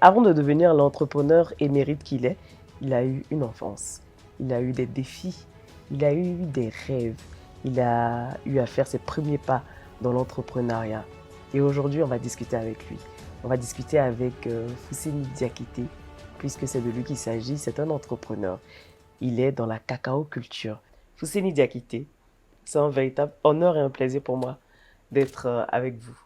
Avant de devenir l'entrepreneur émérite qu'il est, il a eu une enfance, il a eu des défis, il a eu des rêves, il a eu à faire ses premiers pas dans l'entrepreneuriat. Et aujourd'hui, on va discuter avec lui. On va discuter avec Fousseni Diakité, puisque c'est de lui qu'il s'agit. C'est un entrepreneur. Il est dans la cacao culture. Fousseni Diakité, c'est un véritable honneur et un plaisir pour moi d'être avec vous.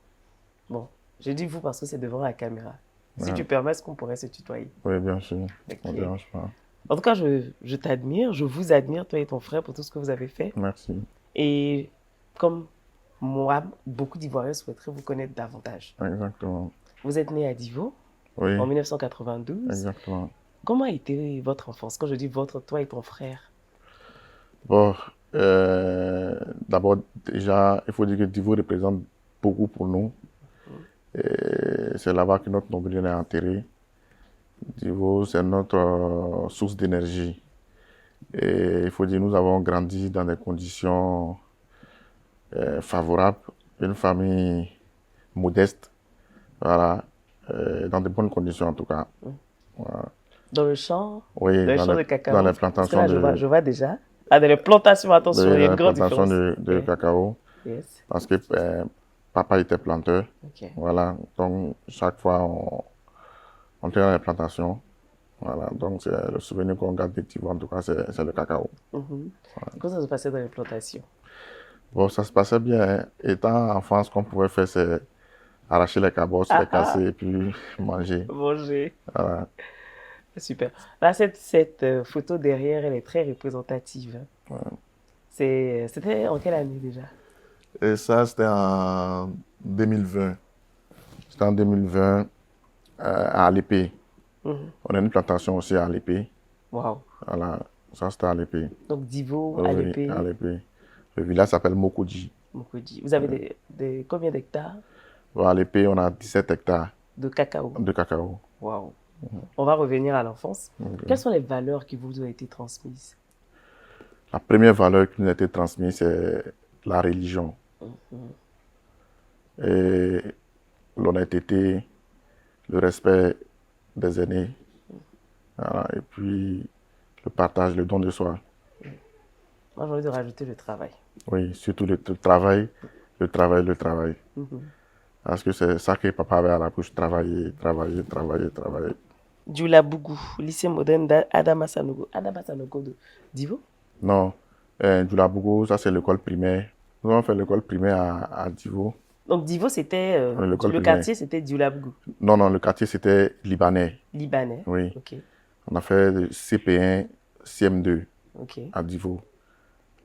Bon, je dis vous parce que c'est devant la caméra. Si tu permets, est-ce qu'on pourrait se tutoyer? Oui, bien sûr. Ok. Ça ne dérange pas. En tout cas, je t'admire, je vous admire, toi et ton frère, pour tout ce que vous avez fait. Merci. Et comme moi, beaucoup d'Ivoiriens souhaiteraient vous connaître davantage. Exactement. Vous êtes né à Divo Oui, en 1992. exactement. Comment a été votre enfance? Quand je dis votre, toi et ton frère. Bon, d'abord, déjà, il faut dire que Divo représente beaucoup pour nous. Et c'est là-bas que notre nombril est enterré. Divo, c'est notre source d'énergie. Et il faut dire que nous avons grandi dans des conditions favorables. Une famille modeste, voilà, dans de bonnes conditions en tout cas. Voilà. Dans le champ, Oui, dans le dans champ les, de dans cacao. les Parce que plantations là, je vois déjà. Ah, dans les plantations, attention, il y a dans une les grande plantations différence. de Ok. cacao. Yes. Parce que papa était planteur. Ok. Voilà, donc chaque fois on était dans les plantations. Voilà, donc c'est le souvenir qu'on garde des petits en tout cas, c'est le cacao. Mhm. Comment ça se passait dans les plantations? Bon, ça se passait bien, hein. Étant enfant, ce qu'on pouvait faire, c'est arracher les cabosses, les Ah ah, casser et puis manger. manger. Voilà. Super. Là, cette photo derrière, elle est très représentative. C'était en quelle année déjà? Et ça, c'était en 2020. C'était en 2020 à Alépé. Mhm. On a une plantation aussi à Alépé. Waouh. Voilà, ça c'était à Alépé. Donc, Divo, Oui, à Alépé, Alépé. Le village s'appelle Mokodji. Mokodi. Vous avez combien d'hectares Bon, à l'épée, on a 17 hectares de cacao? de cacao. Waouh. On va revenir à l'enfance. Quelles Ok. sont les valeurs qui vous ont été transmises? La première valeur qui nous a été transmise, c'est la religion et l'honnêteté, le respect des aînés, voilà, et puis le partage, le don de soi. Moi, j'ai envie de rajouter le travail. Oui, surtout le travail, le travail, le travail. Parce que c'est ça que papa avait à la bouche, travailler, travailler, travailler, travailler. Djoula Bougou, lycée moderne d'Adama Sanogo. Adama Sanogo de Divo? Non, Djoulabougou, ça c'est l'école primaire. Nous avons fait l'école primaire à Divo. Donc, Divo, c'était. L'école Le primaire. quartier, c'était Djoula Bougou. Non, non, le quartier c'était libanais. Libanais. Oui. Ok. On a fait le CP1, CM2 Ok. à Divo.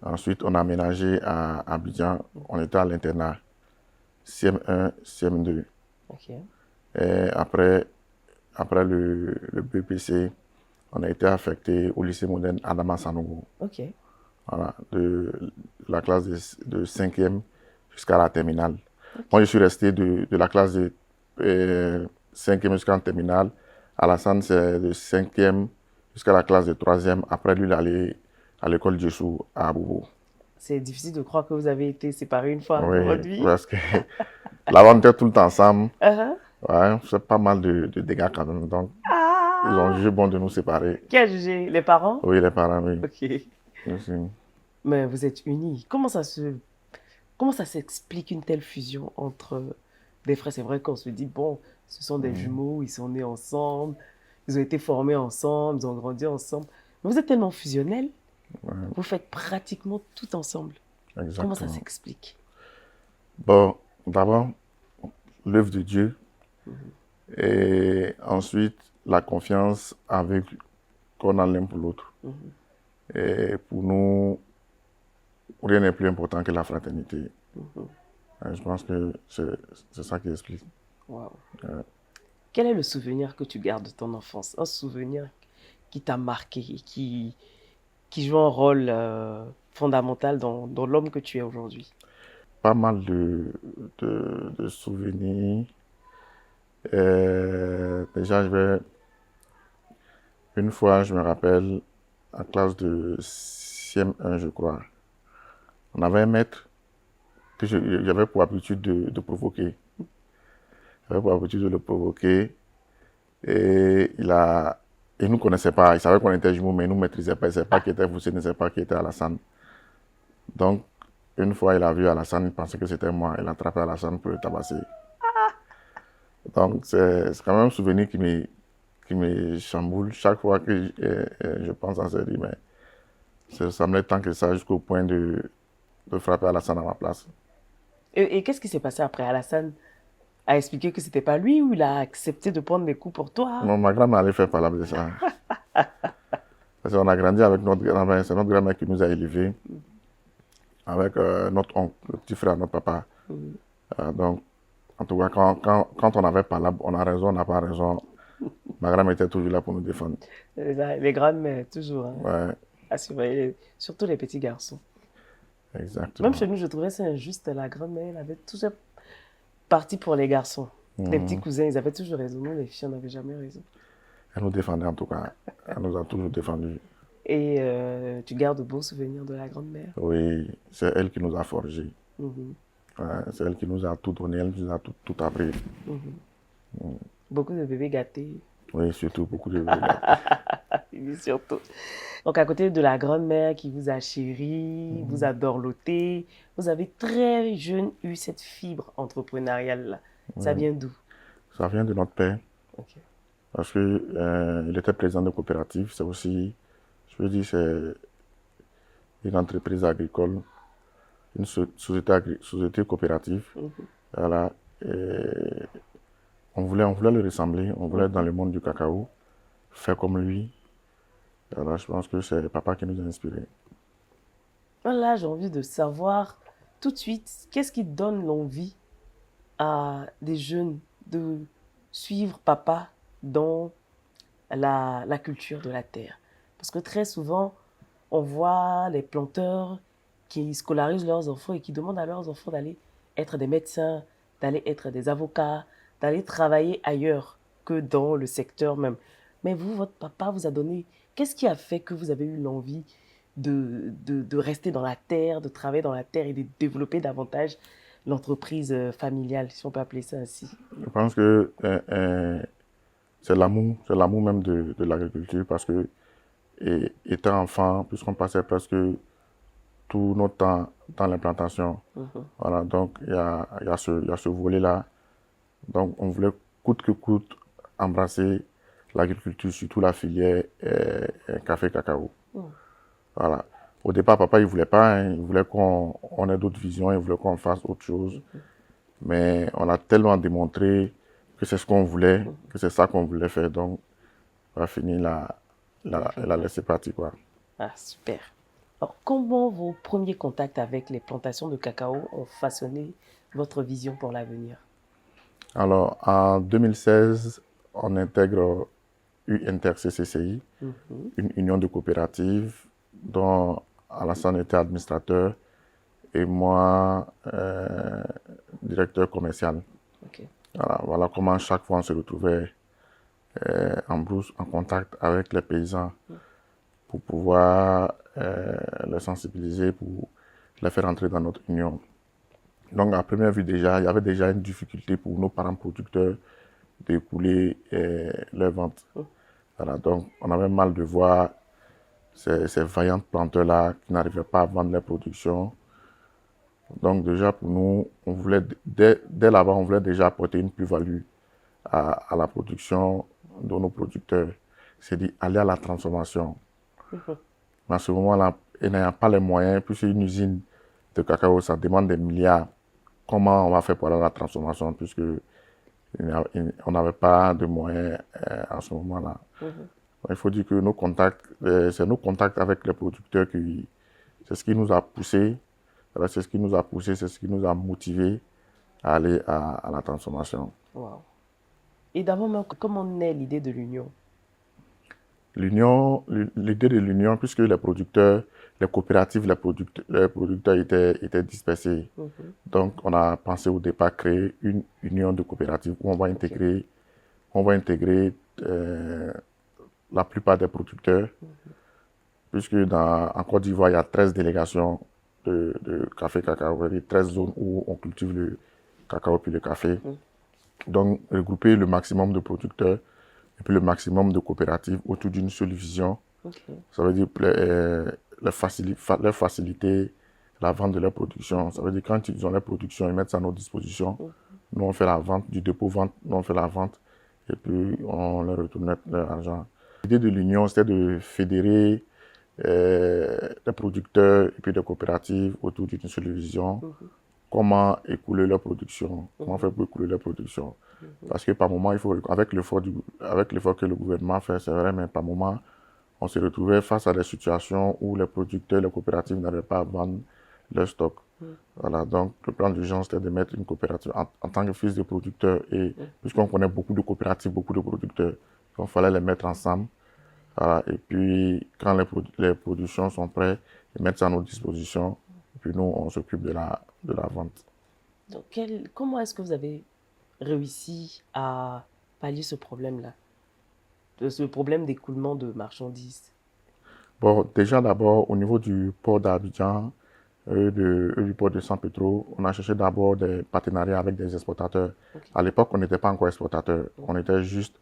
Ensuite, on a aménagé à Abidjan. On était à l'internat. CM1, CM2. Ok. Et après le BPC, on a été affecté au lycée moderne Adama Sanogo. Ok. Voilà, de la classe de 5e jusqu'à la terminale. Moi, je suis resté de la classe de 5e jusqu'à la terminale. Alassane, c'est de 5e jusqu'à la classe de 3e. Après, lui, il est allé à l'école Djessou à Aboubou. C'est difficile de croire que vous avez été séparés une fois dans Oui, votre vie. parce que là-bas, on était tout le temps ensemble. Uh-huh. Ouais, on fait pas mal de dégâts quand même. Donc, ils ont Ah! jugé bon de nous séparer. Qui a jugé? Les parents? Oui, les parents, oui. Ok. Aussi. Mais vous êtes unis. Comment ça s'explique une telle fusion entre des frères? C'est vrai qu'on se dit, bon, ce sont des jumeaux, ils sont nés ensemble, ils ont été formés ensemble, ils ont grandi ensemble. Mais vous êtes tellement fusionnels, vous faites pratiquement tout ensemble. Comment ça Exactement. s'explique? Bon, d'abord, l'œuvre de Dieu. Et ensuite, la confiance avec qu'on a l'un pour l'autre. Et pour nous, rien n'est plus important que la fraternité. Et je pense que c'est ça qui explique. Wow. Quel est le souvenir que tu gardes de ton enfance? Un souvenir qui t'a marqué, qui joue un rôle fondamental dans l'homme que tu es aujourd'hui. Pas mal de souvenirs. Déjà, une fois, je me rappelle, en classe de CM1, je crois, on avait un maître que j'avais pour habitude de provoquer. J'avais pour habitude de le provoquer. Et il nous connaissait pas. Il savait qu'on était jumeaux, mais il nous maîtrisait pas. Il ne savait pas qui était Foussé, il ne savait pas qui était Alassane. Donc, une fois, il a vu Alassane, il pensait que c'était moi. Il a attrapé Alassane pour le tabasser. Donc, c'est quand même un souvenir qui me chamboule chaque fois que je pense à ça. Je dis, mais ça me l'est tant que ça jusqu'au point de frapper Alassane à ma place. Et qu'est-ce qui s'est passé après? Alassane a expliqué que c'était pas lui ou il a accepté de prendre des coups pour toi? Non, ma grand-mère allait faire parler de ça. Parce qu'on a grandi avec notre grand-mère. C'est notre grand-mère qui nous a élevés. Avec notre oncle, le petit frère de notre papa. Donc, en tout cas, quand on avait pas là, on a raison, on n'a pas raison. Ma grand-mère était toujours là pour nous défendre. Les grandes-mères, toujours, hein, Ouais, à surveiller, surtout les petits garçons. Même exactement. chez nous, je trouvais ça injuste. La grand-mère, elle avait toujours parti pour les garçons. Les petits cousins, ils avaient toujours raison. Nous, les filles, on n'avait jamais raison. Elle nous défendait en tout cas. Elle nous a toujours défendus. Et tu gardes de beaux souvenirs de la grand-mère. Oui, c'est elle qui nous a forgés. Mhm, Ouais, c'est elle qui nous a tout donné, elle nous a tout appris. mhm. Beaucoup de bébés gâtés. Oui, surtout beaucoup de regards. Oui, surtout. Donc, à côté de la grand-mère qui vous a chéri, vous a dorloté, vous avez très jeune eu cette fibre entrepreneuriale-là. Ça vient d'où? Ça vient de notre père. Ok. Parce que il était président de coopérative. C'est aussi, je veux dire, c'est une entreprise agricole, une société coopérative. Voilà. Et on voulait le ressembler, on voulait être dans le monde du cacao, faire comme lui. Voilà, je pense que c'est papa qui nous a inspirés. Là, j'ai envie de savoir tout de suite, qu'est-ce qui donne l'envie à des jeunes de suivre papa dans la culture de la terre? Parce que très souvent, on voit les planteurs qui scolarisent leurs enfants et qui demandent à leurs enfants d'aller être des médecins, d'aller être des avocats, d'aller travailler ailleurs que dans le secteur même. Mais vous, votre papa vous a donné... Qu'est-ce qui a fait que vous avez eu l'envie de rester dans la terre, de travailler dans la terre et de développer davantage l'entreprise familiale, si on peut appeler ça ainsi? Je pense que c'est l'amour même de l'agriculture parce que étant enfant, puisqu'on passait presque tout notre temps dans l'implantation, voilà, donc il y a ce volet-là. Donc on voulait coûte que coûte embrasser l'agriculture, surtout la filière café-cacao. Voilà. Au départ, papa, il voulait pas, hein, il voulait qu'on ait d'autres visions, il voulait qu'on fasse autre chose. Mais on a tellement démontré que c'est ce qu'on voulait, que c'est ça qu'on voulait faire. Donc, on a fini la laisser partir, quoi. Ah, super. Alors, comment vos premiers contacts avec les plantations de cacao ont façonné votre vision pour l'avenir? Alors, en 2016, on intègre UNTRCCCI, une union de coopératives dont Alassane était administrateur et moi, directeur commercial. Ok. Voilà comment chaque fois on se retrouvait en brousse, en contact avec les paysans pour pouvoir les sensibiliser, pour les faire entrer dans notre union. Donc à première vue déjà, il y avait déjà une difficulté pour nos parents producteurs d'écouler leurs ventes. Voilà, donc on avait mal de voir ces vaillants planteurs-là qui n'arrivaient pas à vendre leurs productions. Donc déjà pour nous, on voulait, dès là-bas, on voulait déjà apporter une plus-value à la production de nos producteurs. C'est dit aller à la transformation. Mais à ce moment-là, et n'ayant pas les moyens, puisque une usine de cacao, ça demande des milliards. Comment on va faire pour aller à la transformation, puisque on n'avait pas de moyens à ce moment-là. Il faut dire que nos contacts, c'est nos contacts avec les producteurs c'est ce qui nous a poussé, c'est ce qui nous a poussé, c'est ce qui nous a motivé à aller à la transformation. Wow. Et d'abord, comment naît l'idée de l'union? L'idée de l'union, puisque les producteurs, les coopératives, les producteurs étaient dispersés. Donc, on a pensé au départ créer une union de coopératives où on va intégrer la plupart des producteurs, puisque en Côte d'Ivoire, il y a 13 délégations de café cacao, 13 zones où on cultive le cacao puis le café. Donc, regrouper le maximum de producteurs et puis le maximum de coopératives autour d'une seule vision. Ok. Ça veut dire leur faciliter la vente de leur production. Ça veut dire quand ils ont leur production, ils mettent ça à notre disposition. Nous, on fait la vente du dépôt-vente, nous, on fait la vente et puis on leur retourne leur argent. L'idée de l'union, c'était de fédérer des producteurs et puis des coopératives autour d'une seule vision. Comment écouler leur production, comment faire pour écouler leur production. Parce que par moment, il faut, avec l'effort que le gouvernement fait, c'est vrai, mais par moment, on se retrouvait face à des situations où les producteurs, les coopératives n'arrivaient pas à vendre leur stock. Voilà, donc le plan d'urgence, c'était de mettre une coopérative en tant que fils de producteur. Et puisqu'on connaît beaucoup de coopératives, beaucoup de producteurs, il fallait les mettre ensemble. Voilà, et puis, quand les productions sont prêtes, ils mettent ça à notre disposition. Et puis, nous, on s'occupe de la vente. Donc, comment est-ce que vous avez réussi à pallier ce problème-là, ce problème d'écoulement de marchandises? Bon, déjà, d'abord, au niveau du port d'Abidjan, du port de San Pedro, on a cherché d'abord des partenariats avec des exportateurs. Okay. À l'époque, on n'était pas encore exportateur. On était juste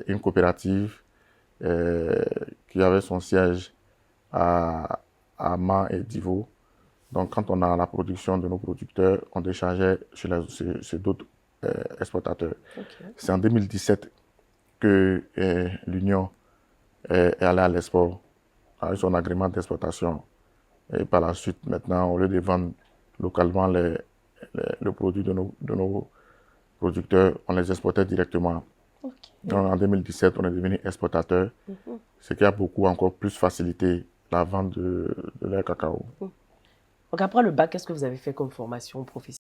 une coopérative qui avait son siège à Man et Divo. Donc, quand on a la production de nos producteurs, on déchargeait chez d'autres exportateurs. Okay. C'est en 2017 que l'Union est allée à l'export avec son agrément d'exportation. Et par la suite, maintenant, au lieu de vendre localement le produit de nos producteurs, on les exportait directement. Okay. Donc, en 2017, on est devenu exportateur, ce qui a beaucoup encore plus facilité la vente de leur cacao. Donc après le bac, qu'est-ce que vous avez fait comme formation professionnelle?